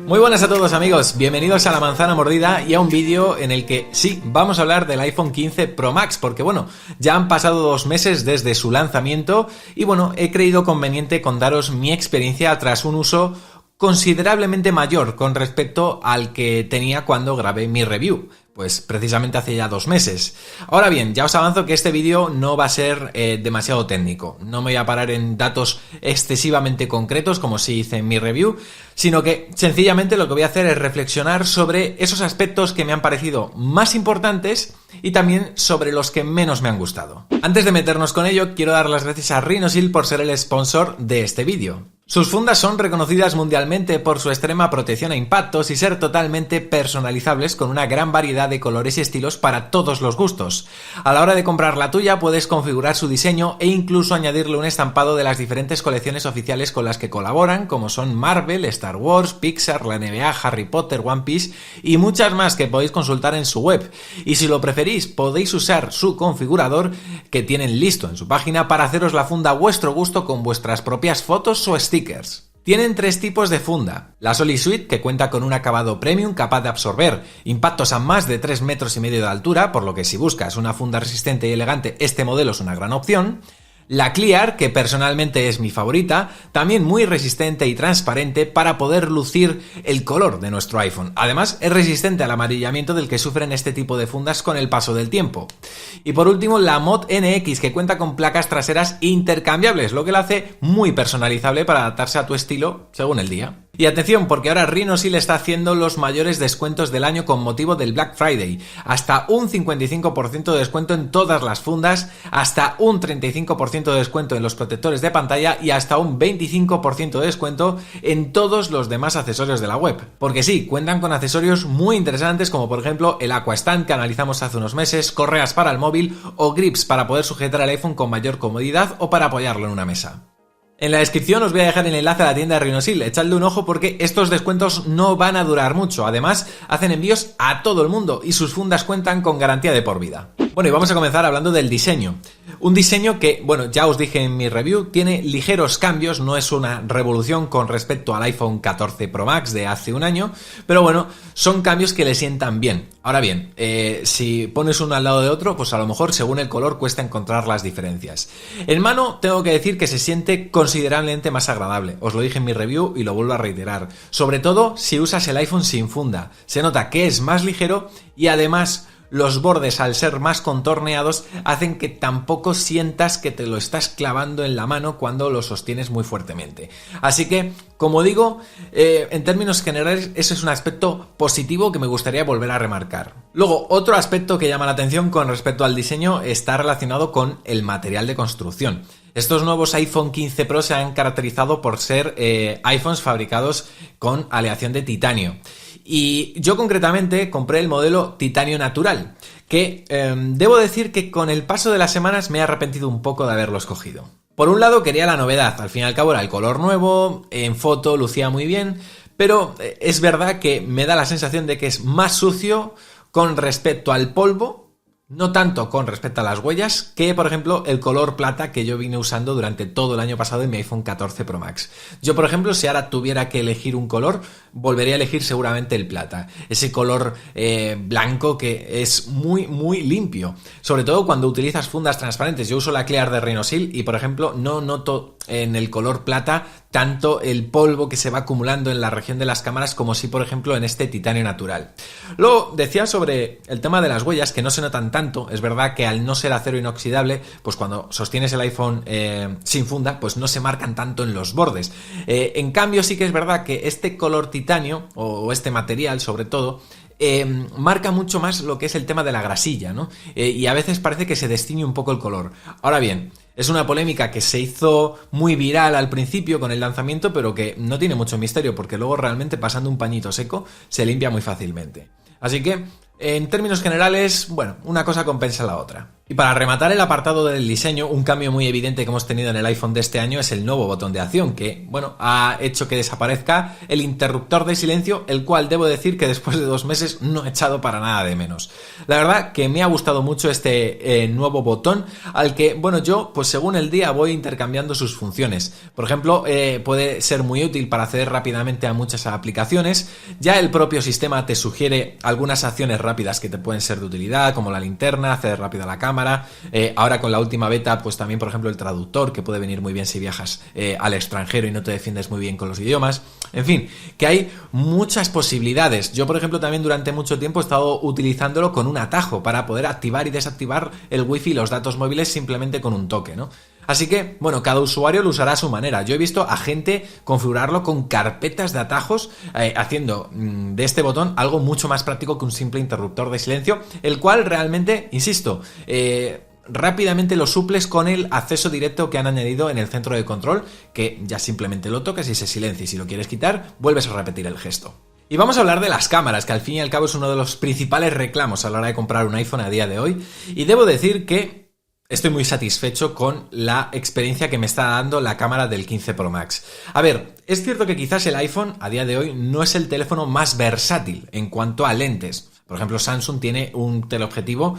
Muy buenas a todos amigos, bienvenidos a La Manzana Mordida y a un vídeo en el que sí, vamos a hablar del iPhone 15 Pro Max porque bueno, ya han pasado 2 meses desde su lanzamiento y bueno, he creído conveniente contaros mi experiencia tras un uso considerablemente mayor con respecto al que tenía cuando grabé mi review. Pues precisamente hace ya 2 meses. Ahora bien, ya os avanzo que este vídeo no va a ser demasiado técnico. No me voy a parar en datos excesivamente concretos como sí hice en mi review, sino que sencillamente lo que voy a hacer es reflexionar sobre esos aspectos que me han parecido más importantes y también sobre los que menos me han gustado. Antes de meternos con ello, quiero dar las gracias a Rhinosil por ser el sponsor de este vídeo. Sus fundas son reconocidas mundialmente por su extrema protección a impactos y ser totalmente personalizables con una gran variedad de colores y estilos para todos los gustos. A la hora de comprar la tuya puedes configurar su diseño e incluso añadirle un estampado de las diferentes colecciones oficiales con las que colaboran, como son Marvel, Star Wars, Pixar, la NBA, Harry Potter, One Piece y muchas más que podéis consultar en su web. Y si lo preferís, podéis usar su configurador que tienen listo en su página para haceros la funda a vuestro gusto con vuestras propias fotos o stickers. Tienen 3 tipos de funda. La Solid Suite, que cuenta con un acabado premium capaz de absorber impactos a más de 3,5 metros de altura, por lo que si buscas una funda resistente y elegante, este modelo es una gran opción. La Clear, que personalmente es mi favorita, también muy resistente y transparente para poder lucir el color de nuestro iPhone. Además, es resistente al amarillamiento del que sufren este tipo de fundas con el paso del tiempo. Y por último, la Mod NX, que cuenta con placas traseras intercambiables, lo que la hace muy personalizable para adaptarse a tu estilo según el día. Y atención, porque ahora Rhinosil está haciendo los mayores descuentos del año con motivo del Black Friday. Hasta un 55% de descuento en todas las fundas, hasta un 35% de descuento en los protectores de pantalla y hasta un 25% de descuento en todos los demás accesorios de la web. Porque sí, cuentan con accesorios muy interesantes como por ejemplo el Aqua Stand que analizamos hace unos meses, correas para el móvil o grips para poder sujetar el iPhone con mayor comodidad o para apoyarlo en una mesa. En la descripción os voy a dejar el enlace a la tienda de Rhinosil, echadle un ojo porque estos descuentos no van a durar mucho, además hacen envíos a todo el mundo y sus fundas cuentan con garantía de por vida. Bueno, y vamos a comenzar hablando del diseño. Un diseño que, bueno, ya os dije en mi review, tiene ligeros cambios, no es una revolución con respecto al iPhone 14 Pro Max de hace un año, pero bueno, son cambios que le sientan bien. Ahora bien, si pones uno al lado de otro, pues a lo mejor según el color cuesta encontrar las diferencias. En mano tengo que decir que se siente considerablemente más agradable, os lo dije en mi review y lo vuelvo a reiterar. Sobre todo si usas el iPhone sin funda, se nota que es más ligero y además los bordes, al ser más contorneados, hacen que tampoco sientas que te lo estás clavando en la mano cuando lo sostienes muy fuertemente. Así que, como digo, en términos generales, ese es un aspecto positivo que me gustaría volver a remarcar. Luego, otro aspecto que llama la atención con respecto al diseño está relacionado con el material de construcción. Estos nuevos iPhone 15 Pro se han caracterizado por ser iPhones fabricados con aleación de titanio. Y yo concretamente compré el modelo titanio natural, que debo decir que con el paso de las semanas me he arrepentido un poco de haberlo escogido. Por un lado quería la novedad, al fin y al cabo era el color nuevo, en foto lucía muy bien, pero es verdad que me da la sensación de que es más sucio con respecto al polvo, no tanto con respecto a las huellas, que por ejemplo el color plata que yo vine usando durante todo el año pasado en mi iPhone 14 Pro Max. Yo por ejemplo, si ahora tuviera que elegir un color, volvería a elegir seguramente el plata. Ese color blanco que es muy limpio. Sobre todo cuando utilizas fundas transparentes. Yo uso la Clear de Rhinosil y por ejemplo no noto en el color plata tanto el polvo que se va acumulando en la región de las cámaras como si por ejemplo en este titanio natural. Luego decía sobre el tema de las huellas que no se notan tanto. Es verdad que al no ser acero inoxidable, pues cuando sostienes el iPhone sin funda, pues no se marcan tanto en los bordes. En cambio sí que es verdad que este color titanio o este material sobre todo marca mucho más lo que es el tema de la grasilla, ¿no? Y a veces parece que se destiñe un poco el color. Ahora bien, es una polémica que se hizo muy viral al principio con el lanzamiento, pero que no tiene mucho misterio porque luego realmente pasando un pañito seco se limpia muy fácilmente. Así que, en términos generales, bueno, una cosa compensa la otra. Y para rematar el apartado del diseño, un cambio muy evidente que hemos tenido en el iPhone de este año es el nuevo botón de acción, que, bueno, ha hecho que desaparezca el interruptor de silencio, el cual debo decir que después de 2 meses no he echado para nada de menos. La verdad que me ha gustado mucho este nuevo botón, al que, bueno, yo, pues según el día voy intercambiando sus funciones. Por ejemplo, puede ser muy útil para acceder rápidamente a muchas aplicaciones. Ya el propio sistema te sugiere algunas acciones rápidas que te pueden ser de utilidad, como la linterna, acceder rápido a la cámara. Ahora con la última beta, pues también, por ejemplo, el traductor, que puede venir muy bien si viajas al extranjero y no te defiendes muy bien con los idiomas. En fin, que hay muchas posibilidades. Yo, por ejemplo, también durante mucho tiempo he estado utilizándolo con un atajo para poder activar y desactivar el wifi y los datos móviles simplemente con un toque, ¿no? Así que, bueno, cada usuario lo usará a su manera. Yo he visto a gente configurarlo con carpetas de atajos, haciendo de este botón algo mucho más práctico que un simple interruptor de silencio, el cual realmente, insisto, rápidamente lo suples con el acceso directo que han añadido en el centro de control, que ya simplemente lo tocas y se silencia, y si lo quieres quitar, vuelves a repetir el gesto. Y vamos a hablar de las cámaras, que al fin y al cabo es uno de los principales reclamos a la hora de comprar un iPhone a día de hoy, y debo decir que estoy muy satisfecho con la experiencia que me está dando la cámara del 15 Pro Max. A ver, es cierto que quizás el iPhone a día de hoy no es el teléfono más versátil en cuanto a lentes. Por ejemplo, Samsung tiene un teleobjetivo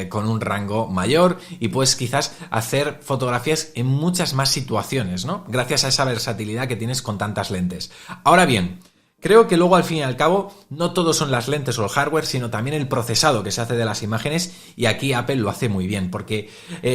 con un rango mayor y puedes quizás hacer fotografías en muchas más situaciones, ¿no? Gracias a esa versatilidad que tienes con tantas lentes. Ahora bien, creo que luego al fin y al cabo no todo son las lentes o el hardware, sino también el procesado que se hace de las imágenes, y aquí Apple lo hace muy bien porque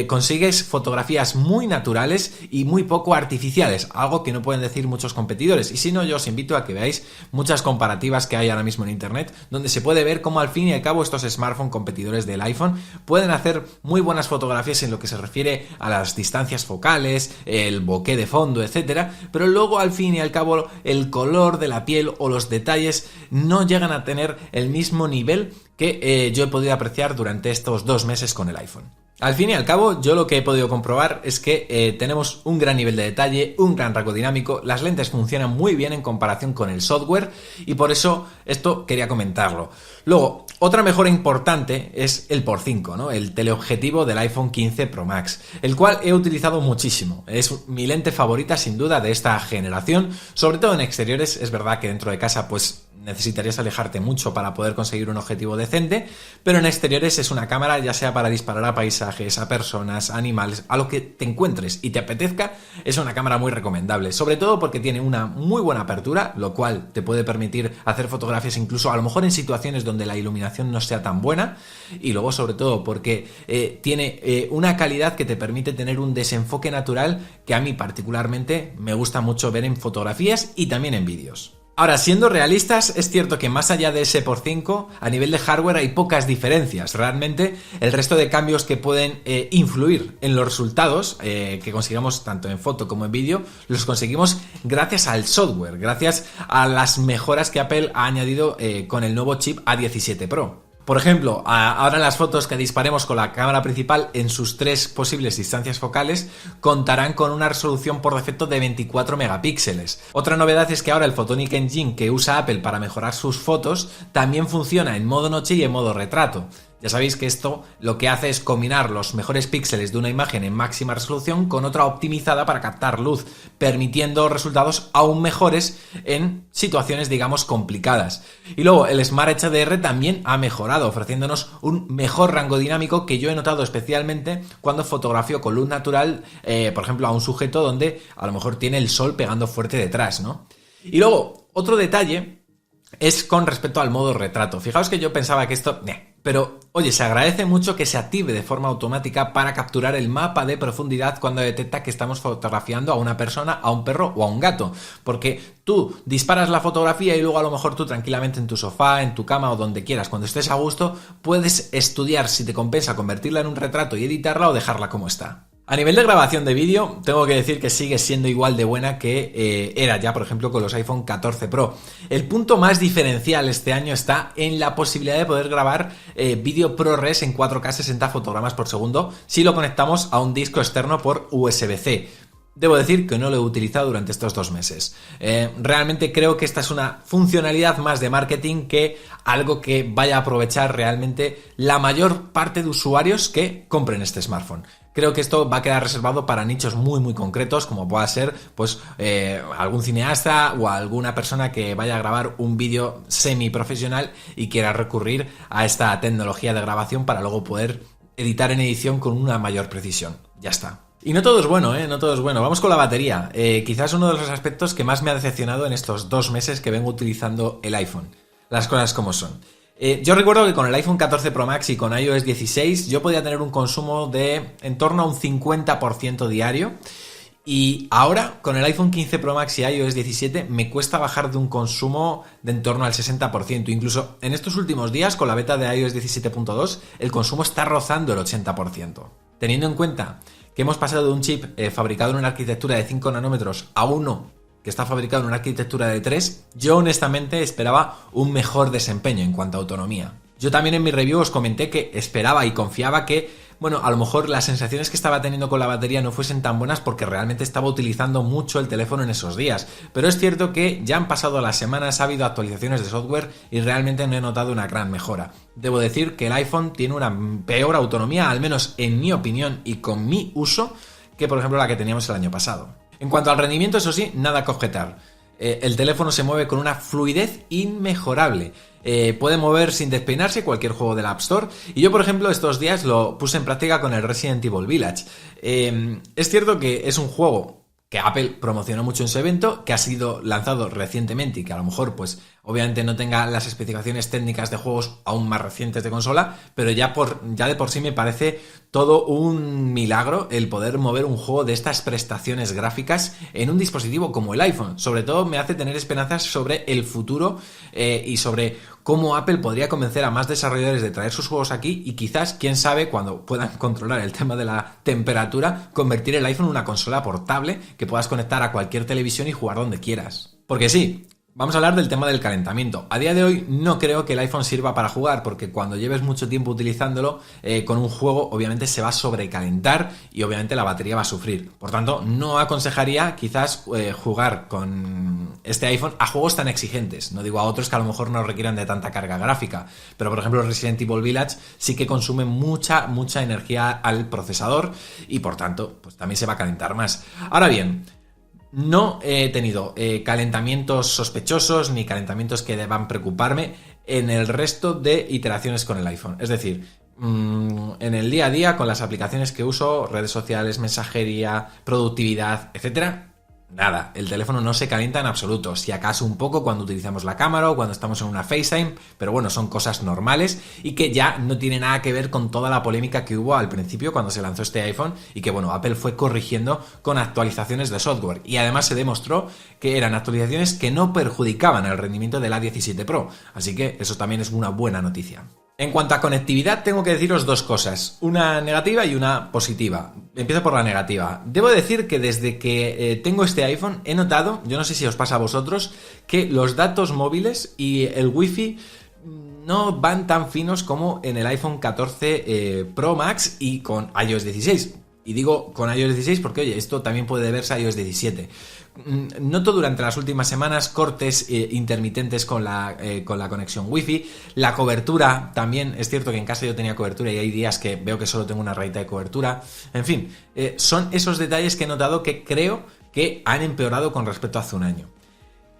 consigues fotografías muy naturales y muy poco artificiales, algo que no pueden decir muchos competidores. Y si no, yo os invito a que veáis muchas comparativas que hay ahora mismo en internet, donde se puede ver cómo al fin y al cabo estos smartphones competidores del iPhone pueden hacer muy buenas fotografías en lo que se refiere a las distancias focales, el bokeh de fondo, etcétera, pero luego al fin y al cabo el color de la piel o los detalles no llegan a tener el mismo nivel que yo he podido apreciar durante estos 2 meses con el iPhone. Al fin y al cabo, yo lo que he podido comprobar es que tenemos un gran nivel de detalle, un gran rango dinámico, las lentes funcionan muy bien en comparación con el software, y por eso esto quería comentarlo. Luego, otra mejora importante es el x5, ¿no? El teleobjetivo del iPhone 15 Pro Max, el cual he utilizado muchísimo. Es mi lente favorita sin duda de esta generación, sobre todo en exteriores. Es verdad que dentro de casa pues necesitarías alejarte mucho para poder conseguir un objetivo decente, pero en exteriores es una cámara, ya sea para disparar a paisajes, a personas, a animales, a lo que te encuentres y te apetezca, es una cámara muy recomendable, sobre todo porque tiene una muy buena apertura, lo cual te puede permitir hacer fotografías incluso a lo mejor en situaciones donde la iluminación no sea tan buena, y luego sobre todo porque tiene una calidad que te permite tener un desenfoque natural que a mí particularmente me gusta mucho ver en fotografías y también en vídeos. Ahora, siendo realistas, es cierto que más allá de ese x5, a nivel de hardware hay pocas diferencias. Realmente, el resto de cambios que pueden influir en los resultados que consigamos tanto en foto como en vídeo, los conseguimos gracias al software, gracias a las mejoras que Apple ha añadido con el nuevo chip A17 Pro. Por ejemplo, ahora en las fotos que disparemos con la cámara principal en sus 3 posibles distancias focales contarán con una resolución por defecto de 24 megapíxeles. Otra novedad es que ahora el Photonic Engine que usa Apple para mejorar sus fotos también funciona en modo noche y en modo retrato. Ya sabéis que esto lo que hace es combinar los mejores píxeles de una imagen en máxima resolución con otra optimizada para captar luz, permitiendo resultados aún mejores en situaciones, digamos, complicadas. Y luego el Smart HDR también ha mejorado, ofreciéndonos un mejor rango dinámico que yo he notado especialmente cuando fotografío con luz natural, por ejemplo, a un sujeto donde a lo mejor tiene el sol pegando fuerte detrás, ¿no? Y luego, otro detalle es con respecto al modo retrato. Fijaos que yo pensaba que esto... Pero, oye, se agradece mucho que se active de forma automática para capturar el mapa de profundidad cuando detecta que estamos fotografiando a una persona, a un perro o a un gato. Porque tú disparas la fotografía y luego a lo mejor tú tranquilamente en tu sofá, en tu cama o donde quieras, cuando estés a gusto, puedes estudiar si te compensa convertirla en un retrato y editarla o dejarla como está. A nivel de grabación de vídeo, tengo que decir que sigue siendo igual de buena que era ya, por ejemplo, con los iPhone 14 Pro. El punto más diferencial este año está en la posibilidad de poder grabar vídeo ProRes en 4K 60 fotogramas por segundo si lo conectamos a un disco externo por USB-C. Debo decir que no lo he utilizado durante estos 2 meses. Realmente creo que esta es una funcionalidad más de marketing que algo que vaya a aprovechar realmente la mayor parte de usuarios que compren este smartphone. Creo que esto va a quedar reservado para nichos muy concretos, como pueda ser pues algún cineasta o alguna persona que vaya a grabar un vídeo semiprofesional y quiera recurrir a esta tecnología de grabación para luego poder editar en edición con una mayor precisión. Ya está. Y no todo es bueno, no todo es bueno. Vamos con la batería. Quizás uno de los aspectos que más me ha decepcionado en estos 2 meses que vengo utilizando el iPhone. Las cosas como son. Yo recuerdo que con el iPhone 14 Pro Max y con iOS 16 yo podía tener un consumo de en torno a un 50% diario. Y ahora, con el iPhone 15 Pro Max y iOS 17, me cuesta bajar de un consumo de en torno al 60%. Incluso en estos últimos días, con la beta de iOS 17.2, el consumo está rozando el 80%. Teniendo en cuenta que hemos pasado de un chip fabricado en una arquitectura de 5 nanómetros a uno que está fabricado en una arquitectura de 3, yo honestamente esperaba un mejor desempeño en cuanto a autonomía. Yo también en mi review os comenté que esperaba y confiaba que, bueno, a lo mejor las sensaciones que estaba teniendo con la batería no fuesen tan buenas porque realmente estaba utilizando mucho el teléfono en esos días. Pero es cierto que ya han pasado las semanas, ha habido actualizaciones de software y realmente no he notado una gran mejora. Debo decir que el iPhone tiene una peor autonomía, al menos en mi opinión y con mi uso, que por ejemplo la que teníamos el año pasado. En cuanto al rendimiento, eso sí, nada que objetar. El teléfono se mueve con una fluidez inmejorable. Puede mover sin despeinarse cualquier juego de la App Store. Y yo, por ejemplo, estos días lo puse en práctica con el Resident Evil Village. Es cierto que es un juego que Apple promocionó mucho en su evento, que ha sido lanzado recientemente y que a lo mejor, pues, obviamente no tenga las especificaciones técnicas de juegos aún más recientes de consola, pero ya de por sí me parece todo un milagro el poder mover un juego de estas prestaciones gráficas en un dispositivo como el iPhone. Sobre todo me hace tener esperanzas sobre el futuro y sobre cómo Apple podría convencer a más desarrolladores de traer sus juegos aquí y quizás, quién sabe, cuando puedan controlar el tema de la temperatura, convertir el iPhone en una consola portable que puedas conectar a cualquier televisión y jugar donde quieras. Porque sí, vamos a hablar del tema del calentamiento. A día de hoy no creo que el iPhone sirva para jugar porque cuando lleves mucho tiempo utilizándolo con un juego obviamente se va a sobrecalentar y obviamente la batería va a sufrir. Por tanto, no aconsejaría quizás jugar con este iPhone a juegos tan exigentes. No digo a otros que a lo mejor no requieran de tanta carga gráfica, pero por ejemplo Resident Evil Village sí que consume mucha energía al procesador y por tanto pues también se va a calentar más. Ahora bien, no he tenido calentamientos sospechosos ni calentamientos que deban preocuparme en el resto de iteraciones con el iPhone. Es decir, en el día a día con las aplicaciones que uso, redes sociales, mensajería, productividad, etcétera, nada, el teléfono no se calienta en absoluto, si acaso un poco cuando utilizamos la cámara o cuando estamos en una FaceTime, pero bueno, son cosas normales y que ya no tiene nada que ver con toda la polémica que hubo al principio cuando se lanzó este iPhone y que bueno, Apple fue corrigiendo con actualizaciones de software y además se demostró que eran actualizaciones que no perjudicaban el rendimiento del A17 Pro, así que eso también es una buena noticia. En cuanto a conectividad, tengo que deciros 2 cosas, una negativa y una positiva. Empiezo por la negativa. Debo decir que desde que tengo este iPhone he notado, yo no sé si os pasa a vosotros, que los datos móviles y el Wi-Fi no van tan finos como en el iPhone 14 Pro Max y con iOS 16. Y digo con iOS 16 porque, oye, esto también puede deberse a iOS 17. Noto durante las últimas semanas cortes intermitentes con la conexión Wi-Fi. La cobertura también, es cierto que en casa yo tenía cobertura y hay días que veo que solo tengo una rayita de cobertura. En fin, son esos detalles que he notado que creo que han empeorado con respecto a hace un año.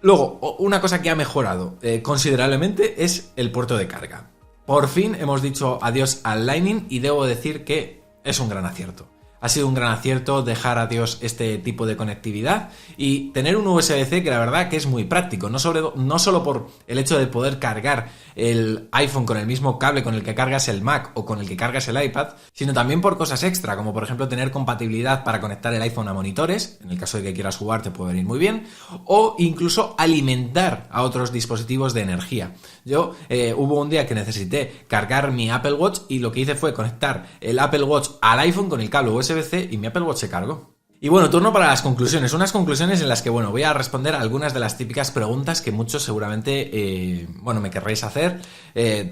Luego, una cosa que ha mejorado considerablemente es el puerto de carga. Por fin hemos dicho adiós al Lightning y debo decir que es un gran acierto. Ha sido un gran acierto dejar adiós este tipo de conectividad y tener un USB-C que la verdad que es muy práctico, no solo por el hecho de poder cargar el iPhone con el mismo cable con el que cargas el Mac o con el que cargas el iPad, sino también por cosas extra, como por ejemplo tener compatibilidad para conectar el iPhone a monitores, en el caso de que quieras jugar te puede venir muy bien, o incluso alimentar a otros dispositivos de energía. Yo hubo un día que necesité cargar mi Apple Watch y lo que hice fue conectar el Apple Watch al iPhone con el cable USB-C y mi Apple Watch se cargó. Y bueno, turno para las conclusiones. Unas conclusiones en las que, bueno, voy a responder a algunas de las típicas preguntas que muchos seguramente, me querréis hacer,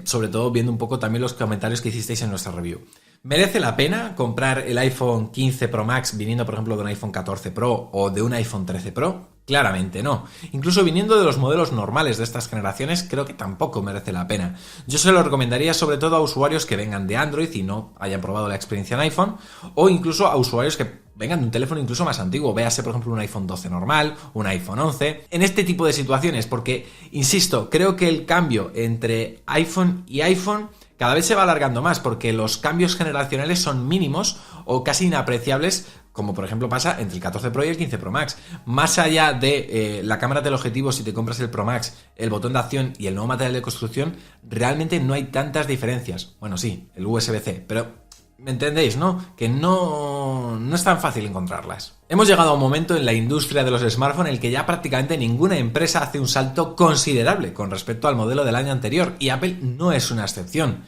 sobre todo viendo un poco también los comentarios que hicisteis en nuestra review. ¿Merece la pena comprar el iPhone 15 Pro Max viniendo, por ejemplo, de un iPhone 14 Pro o de un iPhone 13 Pro? Claramente no. Incluso viniendo de los modelos normales de estas generaciones, creo que tampoco merece la pena. Yo se lo recomendaría sobre todo a usuarios que vengan de Android y no hayan probado la experiencia en iPhone, o incluso a usuarios que vengan de un teléfono incluso más antiguo, véase por ejemplo un iPhone 12 normal, un iPhone 11, en este tipo de situaciones, porque, insisto, creo que el cambio entre iPhone y iPhone cada vez se va alargando más, porque los cambios generacionales son mínimos o casi inapreciables, como por ejemplo pasa entre el 14 Pro y el 15 Pro Max. Más allá de la cámara teleobjetivo, si te compras el Pro Max, el botón de acción y el nuevo material de construcción, realmente no hay tantas diferencias. Bueno, sí, el USB-C, pero ¿me entendéis, no? Que no es tan fácil encontrarlas. Hemos llegado a un momento en la industria de los smartphones en el que ya prácticamente ninguna empresa hace un salto considerable con respecto al modelo del año anterior, y Apple no es una excepción.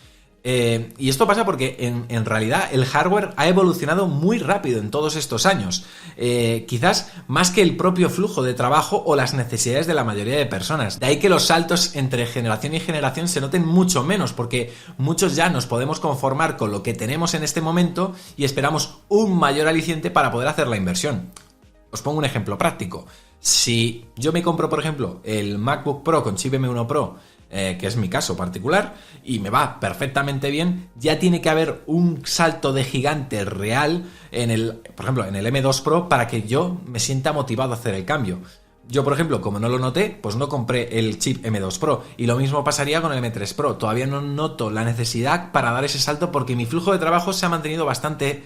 Y esto pasa porque en realidad el hardware ha evolucionado muy rápido en todos estos años, quizás más que el propio flujo de trabajo o las necesidades de la mayoría de personas. De ahí que los saltos entre generación y generación se noten mucho menos, porque muchos ya nos podemos conformar con lo que tenemos en este momento y esperamos un mayor aliciente para poder hacer la inversión. Os pongo un ejemplo práctico. Si yo me compro, por ejemplo, el MacBook Pro con chip M1 Pro, que es mi caso particular, y me va perfectamente bien, ya tiene que haber un salto de gigante real por ejemplo, en el M2 Pro para que yo me sienta motivado a hacer el cambio. Yo, por ejemplo, como no lo noté, pues no compré el chip M2 Pro, y lo mismo pasaría con el M3 Pro. Todavía no noto la necesidad para dar ese salto porque mi flujo de trabajo se ha mantenido bastante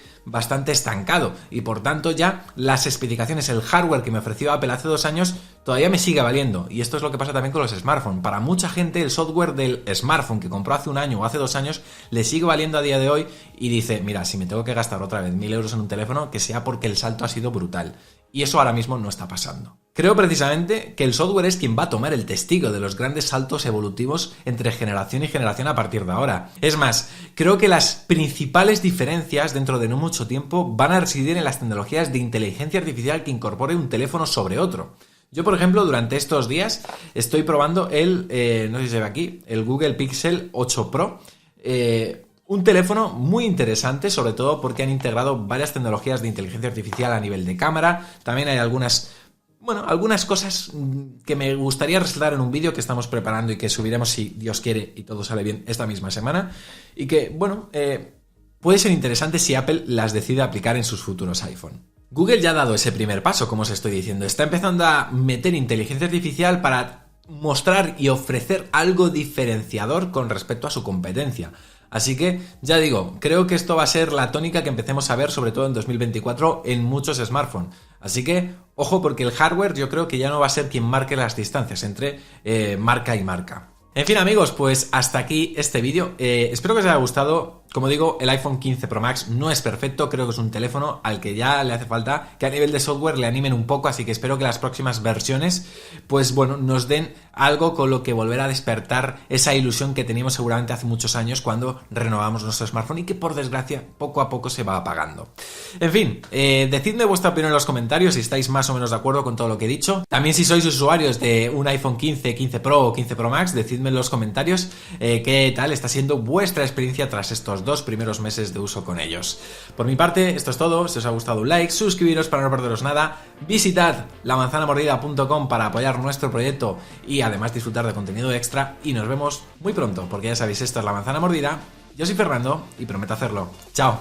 estancado, y por tanto ya las especificaciones, el hardware que me ofreció Apple hace 2 años todavía me sigue valiendo. Y esto es lo que pasa también con los smartphones. Para mucha gente el software del smartphone que compró hace 1 año o hace 2 años le sigue valiendo a día de hoy, y dice, mira, si me tengo que gastar otra vez 1.000 euros en un teléfono, que sea porque el salto ha sido brutal. Y eso ahora mismo no está pasando. Creo precisamente que el software es quien va a tomar el testigo de los grandes saltos evolutivos entre generación y generación a partir de ahora. Es más, creo que las principales diferencias dentro de no mucho tiempo van a residir en las tecnologías de inteligencia artificial que incorpore un teléfono sobre otro. Yo, por ejemplo, durante estos días estoy probando no sé si se ve aquí, el Google Pixel 8 Pro. Un teléfono muy interesante, sobre todo porque han integrado varias tecnologías de inteligencia artificial a nivel de cámara. También hay algunas cosas que me gustaría resaltar en un vídeo que estamos preparando y que subiremos, si Dios quiere y todo sale bien, esta misma semana. Y que, puede ser interesante si Apple las decide aplicar en sus futuros iPhone. Google ya ha dado ese primer paso, como os estoy diciendo. Está empezando a meter inteligencia artificial para mostrar y ofrecer algo diferenciador con respecto a su competencia. Así que, ya digo, creo que esto va a ser la tónica que empecemos a ver, sobre todo en 2024, en muchos smartphones. Así que, ojo, porque el hardware yo creo que ya no va a ser quien marque las distancias entre marca y marca. En fin, amigos, pues hasta aquí este vídeo. Espero que os haya gustado. Como digo, el iPhone 15 Pro Max no es perfecto, creo que es un teléfono al que ya le hace falta que a nivel de software le animen un poco, así que espero que las próximas versiones, pues bueno, nos den algo con lo que volver a despertar esa ilusión que teníamos seguramente hace muchos años cuando renovamos nuestro smartphone y que por desgracia poco a poco se va apagando. En fin, decidme vuestra opinión en los comentarios si estáis más o menos de acuerdo con todo lo que he dicho. También si sois usuarios de un iPhone 15, 15 Pro o 15 Pro Max, decidme en los comentarios qué tal está siendo vuestra experiencia tras estos 2 primeros meses de uso con ellos. Por mi parte, esto es todo. Si os ha gustado, un like, suscribiros para no perderos nada, visitad lamanzanamordida.com para apoyar nuestro proyecto y además disfrutar de contenido extra, y nos vemos muy pronto, porque ya sabéis, esto es La Manzana Mordida. Yo soy Fernando y prometo hacerlo. ¡Chao!